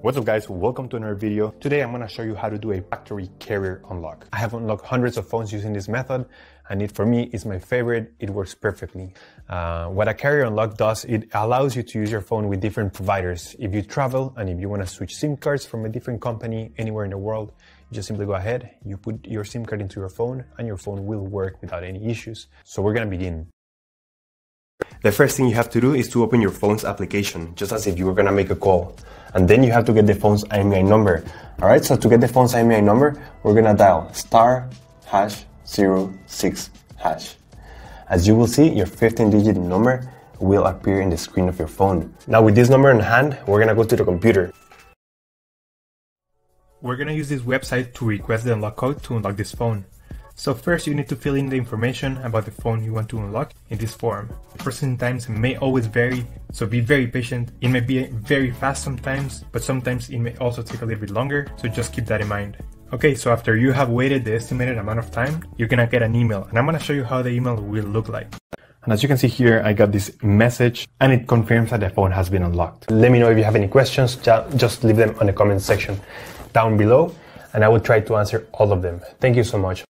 What's up guys, welcome to another video. Today I'm going to show you how to do a factory carrier unlock. I have unlocked hundreds of phones using this method and for me it's my favorite. It works perfectly. What a carrier unlock does, it allows you to use your phone with different providers. If you travel and if you want to switch SIM cards from a different company anywhere in the world, you just simply go ahead, you put your SIM card into your phone and your phone will work without any issues. So we're going to begin. The first thing you have to do is to open your phone's application, just as if you were going to make a call. And then you have to get the phone's IMEI number. Alright, so to get the phone's IMEI number, we're going to dial *#06#. As you will see, your 15-digit number will appear in the screen of your phone. Now with this number in hand, we're going to go to the computer. We're going to use this website to request the unlock code to unlock this phone. So first you need to fill in the information about the phone you want to unlock in this form. The processing times may always vary, so be very patient. It may be very fast sometimes, but sometimes it may also take a little bit longer, so just keep that in mind. Okay, so after you have waited the estimated amount of time, you're gonna get an email, and I'm gonna show you how the email will look like. And as you can see here, I got this message and it confirms that the phone has been unlocked. Let me know if you have any questions, just leave them on the comment section down below and I will try to answer all of them. Thank you so much.